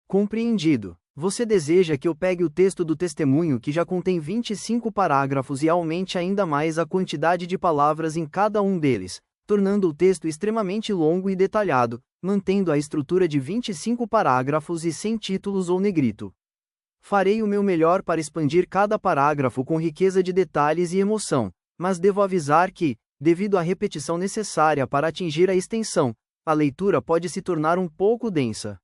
Compreendido. Você deseja que eu pegue o texto do testemunho que já contém 25 parágrafos e aumente ainda mais a quantidade de palavras em cada um deles, tornando o texto extremamente longo e detalhado, mantendo a estrutura de 25 parágrafos e sem títulos ou negrito. Farei o meu melhor para expandir cada parágrafo com riqueza de detalhes e emoção, mas devo avisar que, devido à repetição necessária para atingir a extensão, a leitura pode se tornar um pouco densa.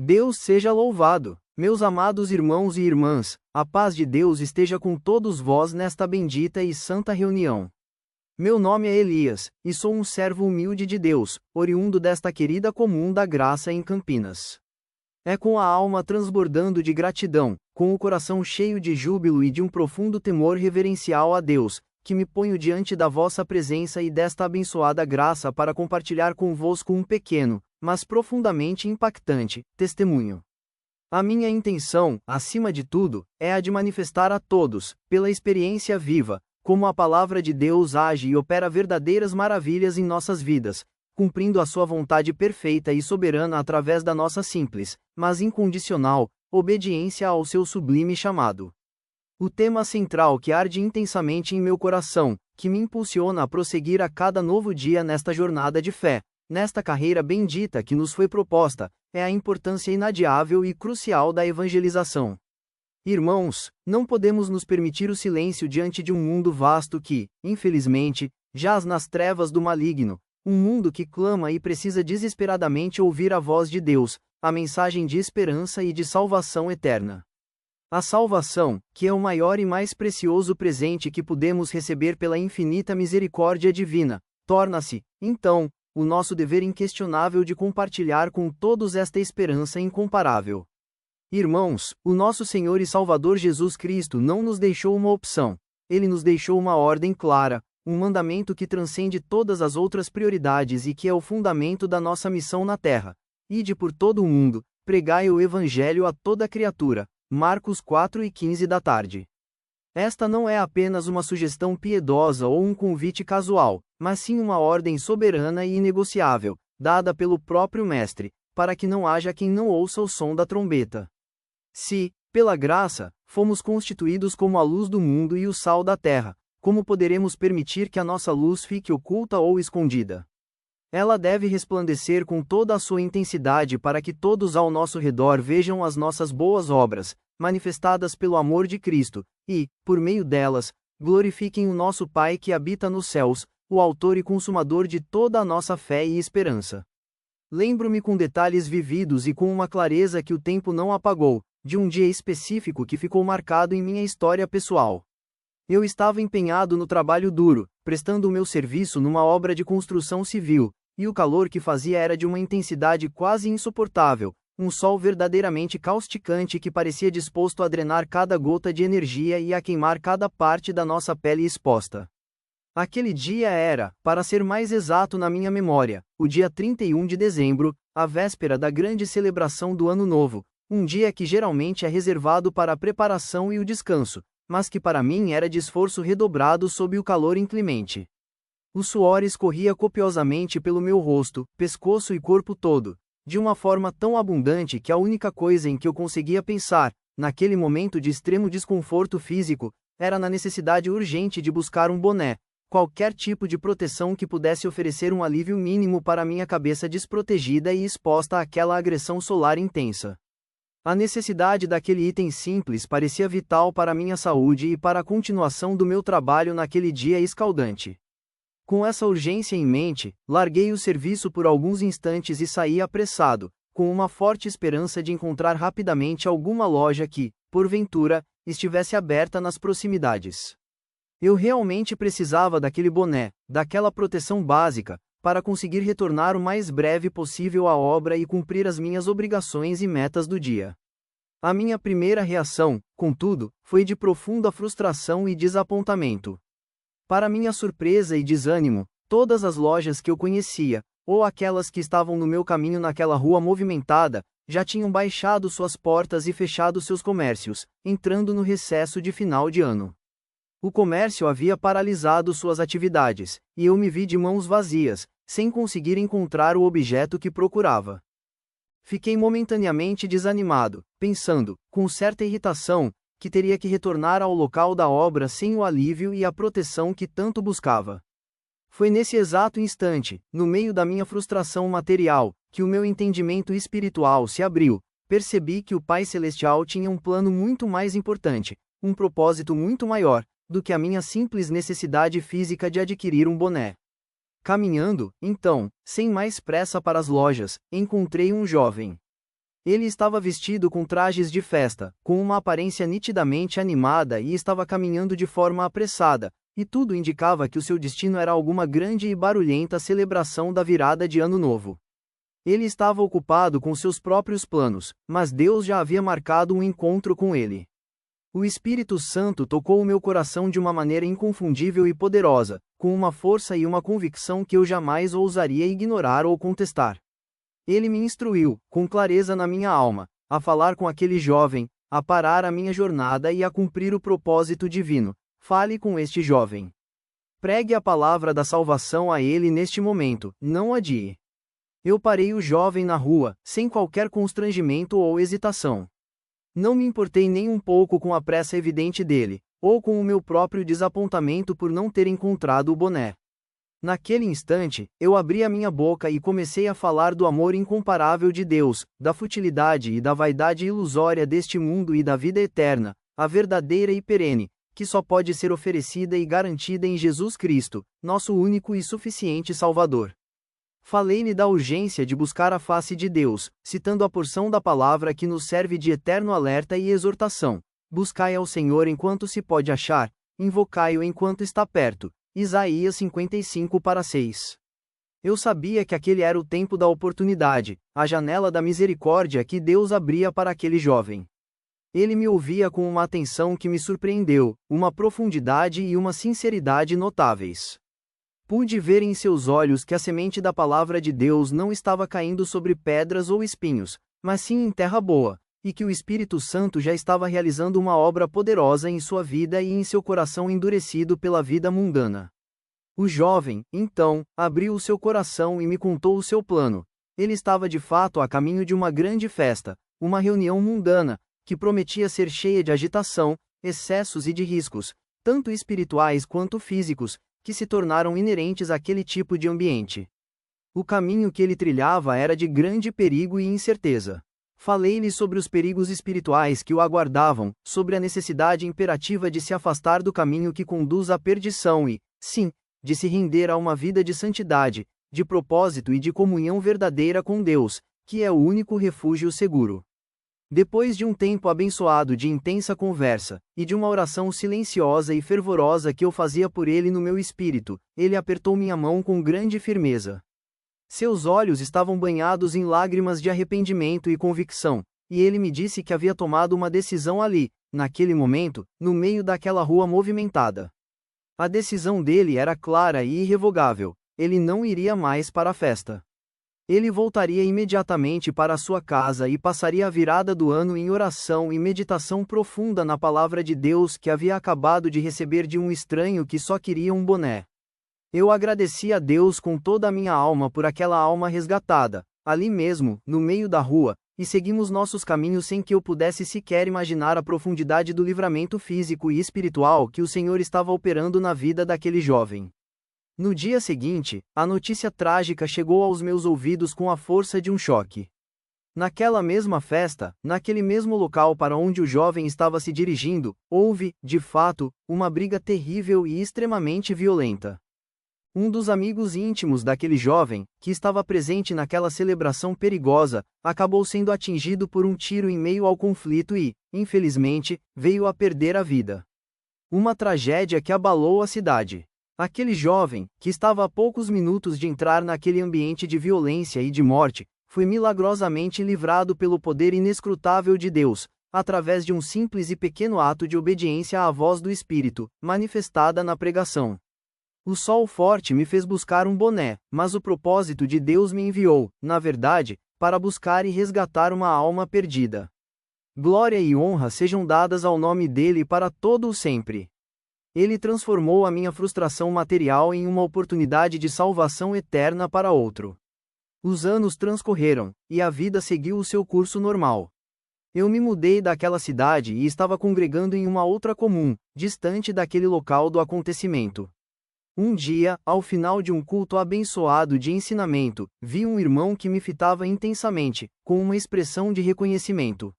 Deus seja louvado! Meus amados irmãos e irmãs, a paz de Deus esteja com todos vós nesta bendita e santa reunião. Meu nome é Elias, e sou um servo humilde de Deus, oriundo desta querida comum da graça em Campinas. É com a alma transbordando de gratidão, com o coração cheio de júbilo e de um profundo temor reverencial a Deus, que me ponho diante da vossa presença e desta abençoada graça para compartilhar convosco um pequeno, mas profundamente impactante, testemunho. A minha intenção, acima de tudo, é a de manifestar a todos, pela experiência viva, como a palavra de Deus age e opera verdadeiras maravilhas em nossas vidas, cumprindo a sua vontade perfeita e soberana através da nossa simples, mas incondicional, obediência ao seu sublime chamado. O tema central que arde intensamente em meu coração, que me impulsiona a prosseguir a cada novo dia nesta jornada de fé, nesta carreira bendita que nos foi proposta, é a importância inadiável e crucial da evangelização. Irmãos, não podemos nos permitir o silêncio diante de um mundo vasto que, infelizmente, jaz nas trevas do maligno, um mundo que clama e precisa desesperadamente ouvir a voz de Deus, a mensagem de esperança e de salvação eterna. A salvação, que é o maior e mais precioso presente que podemos receber pela infinita misericórdia divina, torna-se, então, o nosso dever inquestionável de compartilhar com todos esta esperança incomparável. Irmãos, o nosso Senhor e Salvador Jesus Cristo não nos deixou uma opção, ele nos deixou uma ordem clara, um mandamento que transcende todas as outras prioridades e que é o fundamento da nossa missão na terra. Ide por todo o mundo, pregai o Evangelho a toda criatura. Marcos 4:15 da tarde. Esta não é apenas uma sugestão piedosa ou um convite casual, mas sim uma ordem soberana e inegociável, dada pelo próprio Mestre, para que não haja quem não ouça o som da trombeta. Se, pela graça, fomos constituídos como a luz do mundo e o sal da terra, como poderemos permitir que a nossa luz fique oculta ou escondida? Ela deve resplandecer com toda a sua intensidade para que todos ao nosso redor vejam as nossas boas obras, manifestadas pelo amor de Cristo, e, por meio delas, glorifiquem o nosso Pai que habita nos céus, o autor e consumador de toda a nossa fé e esperança. Lembro-me com detalhes vividos e com uma clareza que o tempo não apagou, de um dia específico que ficou marcado em minha história pessoal. Eu estava empenhado no trabalho duro, prestando o meu serviço numa obra de construção civil, e o calor que fazia era de uma intensidade quase insuportável, um sol verdadeiramente causticante que parecia disposto a drenar cada gota de energia e a queimar cada parte da nossa pele exposta. Aquele dia era, para ser mais exato na minha memória, o dia 31 de dezembro, a véspera da grande celebração do Ano Novo, um dia que geralmente é reservado para a preparação e o descanso, mas que para mim era de esforço redobrado sob o calor inclemente. O suor escorria copiosamente pelo meu rosto, pescoço e corpo todo, de uma forma tão abundante que a única coisa em que eu conseguia pensar, naquele momento de extremo desconforto físico, era na necessidade urgente de buscar um boné, qualquer tipo de proteção que pudesse oferecer um alívio mínimo para minha cabeça desprotegida e exposta àquela agressão solar intensa. A necessidade daquele item simples parecia vital para minha saúde e para a continuação do meu trabalho naquele dia escaldante. Com essa urgência em mente, larguei o serviço por alguns instantes e saí apressado, com uma forte esperança de encontrar rapidamente alguma loja que, porventura, estivesse aberta nas proximidades. Eu realmente precisava daquele boné, daquela proteção básica, para conseguir retornar o mais breve possível à obra e cumprir as minhas obrigações e metas do dia. A minha primeira reação, contudo, foi de profunda frustração e desapontamento. Para minha surpresa e desânimo, todas as lojas que eu conhecia, ou aquelas que estavam no meu caminho naquela rua movimentada, já tinham baixado suas portas e fechado seus comércios, entrando no recesso de final de ano. O comércio havia paralisado suas atividades, e eu me vi de mãos vazias, sem conseguir encontrar o objeto que procurava. Fiquei momentaneamente desanimado, pensando, com certa irritação, que teria que retornar ao local da obra sem o alívio e a proteção que tanto buscava. Foi nesse exato instante, no meio da minha frustração material, que o meu entendimento espiritual se abriu. Percebi que o Pai Celestial tinha um plano muito mais importante, um propósito muito maior, do que a minha simples necessidade física de adquirir um boné. Caminhando, então, sem mais pressa para as lojas, encontrei um jovem. Ele estava vestido com trajes de festa, com uma aparência nitidamente animada e estava caminhando de forma apressada, e tudo indicava que o seu destino era alguma grande e barulhenta celebração da virada de Ano Novo. Ele estava ocupado com seus próprios planos, mas Deus já havia marcado um encontro com ele. O Espírito Santo tocou o meu coração de uma maneira inconfundível e poderosa, com uma força e uma convicção que eu jamais ousaria ignorar ou contestar. Ele me instruiu, com clareza na minha alma, a falar com aquele jovem, a parar a minha jornada e a cumprir o propósito divino. Fale com este jovem. Pregue a palavra da salvação a ele neste momento, não adie. Eu parei o jovem na rua, sem qualquer constrangimento ou hesitação. Não me importei nem um pouco com a pressa evidente dele, ou com o meu próprio desapontamento por não ter encontrado o boné. Naquele instante, eu abri a minha boca e comecei a falar do amor incomparável de Deus, da futilidade e da vaidade ilusória deste mundo e da vida eterna, a verdadeira e perene, que só pode ser oferecida e garantida em Jesus Cristo, nosso único e suficiente Salvador. Falei-lhe da urgência de buscar a face de Deus, citando a porção da palavra que nos serve de eterno alerta e exortação. Buscai ao Senhor enquanto se pode achar, invocai-o enquanto está perto. Isaías 55:6. Eu sabia que aquele era o tempo da oportunidade, a janela da misericórdia que Deus abria para aquele jovem. Ele me ouvia com uma atenção que me surpreendeu, uma profundidade e uma sinceridade notáveis. Pude ver em seus olhos que a semente da palavra de Deus não estava caindo sobre pedras ou espinhos, mas sim em terra boa, e que o Espírito Santo já estava realizando uma obra poderosa em sua vida e em seu coração endurecido pela vida mundana. O jovem, então, abriu o seu coração e me contou o seu plano. Ele estava de fato a caminho de uma grande festa, uma reunião mundana, que prometia ser cheia de agitação, excessos e de riscos, tanto espirituais quanto físicos, que se tornaram inerentes àquele tipo de ambiente. O caminho que ele trilhava era de grande perigo e incerteza. Falei-lhe sobre os perigos espirituais que o aguardavam, sobre a necessidade imperativa de se afastar do caminho que conduz à perdição e, sim, de se render a uma vida de santidade, de propósito e de comunhão verdadeira com Deus, que é o único refúgio seguro. Depois de um tempo abençoado de intensa conversa, e de uma oração silenciosa e fervorosa que eu fazia por ele no meu espírito, ele apertou minha mão com grande firmeza. Seus olhos estavam banhados em lágrimas de arrependimento e convicção, e ele me disse que havia tomado uma decisão ali, naquele momento, no meio daquela rua movimentada. A decisão dele era clara e irrevogável, ele não iria mais para a festa. Ele voltaria imediatamente para a sua casa e passaria a virada do ano em oração e meditação profunda na palavra de Deus que havia acabado de receber de um estranho que só queria um boné. Eu agradeci a Deus com toda a minha alma por aquela alma resgatada, ali mesmo, no meio da rua, e seguimos nossos caminhos sem que eu pudesse sequer imaginar a profundidade do livramento físico e espiritual que o Senhor estava operando na vida daquele jovem. No dia seguinte, a notícia trágica chegou aos meus ouvidos com a força de um choque. Naquela mesma festa, naquele mesmo local para onde o jovem estava se dirigindo, houve, de fato, uma briga terrível e extremamente violenta. Um dos amigos íntimos daquele jovem, que estava presente naquela celebração perigosa, acabou sendo atingido por um tiro em meio ao conflito e, infelizmente, veio a perder a vida. Uma tragédia que abalou a cidade. Aquele jovem, que estava a poucos minutos de entrar naquele ambiente de violência e de morte, foi milagrosamente livrado pelo poder inescrutável de Deus, através de um simples e pequeno ato de obediência à voz do Espírito, manifestada na pregação. O sol forte me fez buscar um boné, mas o propósito de Deus me enviou, na verdade, para buscar e resgatar uma alma perdida. Glória e honra sejam dadas ao nome dele para todo o sempre. Ele transformou a minha frustração material em uma oportunidade de salvação eterna para outro. Os anos transcorreram, e a vida seguiu o seu curso normal. Eu me mudei daquela cidade e estava congregando em uma outra comum, distante daquele local do acontecimento. Um dia, ao final de um culto abençoado de ensinamento, vi um irmão que me fitava intensamente, com uma expressão de reconhecimento.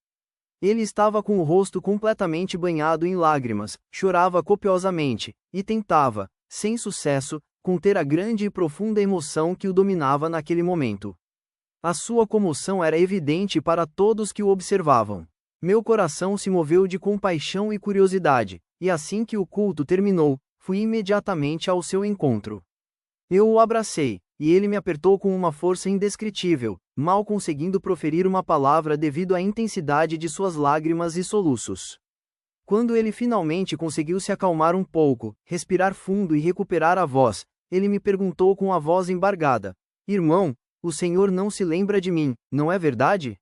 Ele estava com o rosto completamente banhado em lágrimas, chorava copiosamente, e tentava, sem sucesso, conter a grande e profunda emoção que o dominava naquele momento. A sua comoção era evidente para todos que o observavam. Meu coração se moveu de compaixão e curiosidade, e assim que o culto terminou, fui imediatamente ao seu encontro. Eu o abracei, e ele me apertou com uma força indescritível, mal conseguindo proferir uma palavra devido à intensidade de suas lágrimas e soluços. Quando ele finalmente conseguiu se acalmar um pouco, respirar fundo e recuperar a voz, ele me perguntou com a voz embargada: Irmão, o Senhor não se lembra de mim, não é verdade?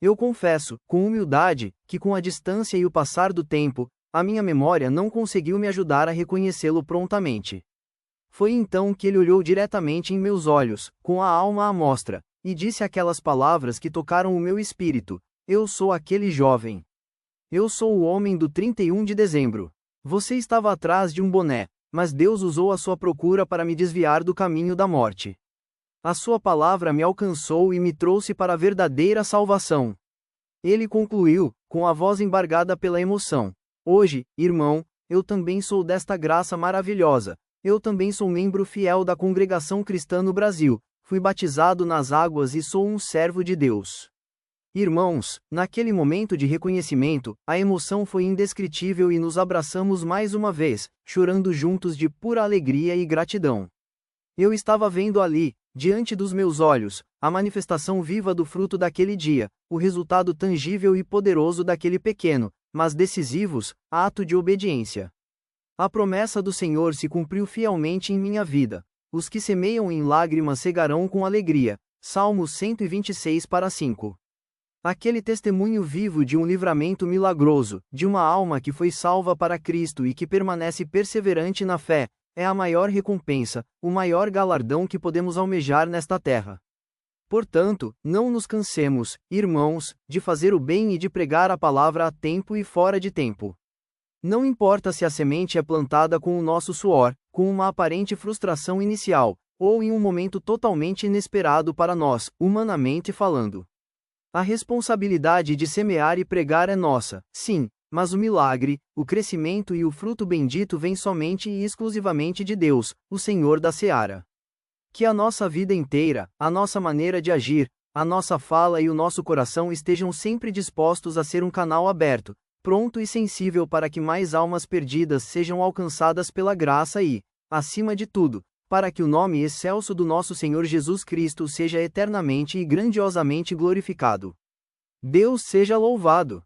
Eu confesso, com humildade, que com a distância e o passar do tempo, a minha memória não conseguiu me ajudar a reconhecê-lo prontamente. Foi então que ele olhou diretamente em meus olhos, com a alma à mostra, e disse aquelas palavras que tocaram o meu espírito: Eu sou aquele jovem. Eu sou o homem do 31 de dezembro. Você estava atrás de um boné, mas Deus usou a sua procura para me desviar do caminho da morte. A sua palavra me alcançou e me trouxe para a verdadeira salvação. Ele concluiu, com a voz embargada pela emoção: Hoje, irmão, eu também sou desta graça maravilhosa. Eu também sou membro fiel da Congregação Cristã no Brasil, fui batizado nas águas e sou um servo de Deus. Irmãos, naquele momento de reconhecimento, a emoção foi indescritível e nos abraçamos mais uma vez, chorando juntos de pura alegria e gratidão. Eu estava vendo ali, diante dos meus olhos, a manifestação viva do fruto daquele dia, o resultado tangível e poderoso daquele pequeno, mas decisivos, ato de obediência. A promessa do Senhor se cumpriu fielmente em minha vida. Os que semeiam em lágrimas cegarão com alegria. Salmos 126:5. Aquele testemunho vivo de um livramento milagroso, de uma alma que foi salva para Cristo e que permanece perseverante na fé, é a maior recompensa, o maior galardão que podemos almejar nesta terra. Portanto, não nos cansemos, irmãos, de fazer o bem e de pregar a palavra a tempo e fora de tempo. Não importa se a semente é plantada com o nosso suor, com uma aparente frustração inicial, ou em um momento totalmente inesperado para nós, humanamente falando. A responsabilidade de semear e pregar é nossa, sim, mas o milagre, o crescimento e o fruto bendito vêm somente e exclusivamente de Deus, o Senhor da seara. Que a nossa vida inteira, a nossa maneira de agir, a nossa fala e o nosso coração estejam sempre dispostos a ser um canal aberto, pronto e sensível para que mais almas perdidas sejam alcançadas pela graça e, acima de tudo, para que o nome excelso do nosso Senhor Jesus Cristo seja eternamente e grandiosamente glorificado. Deus seja louvado!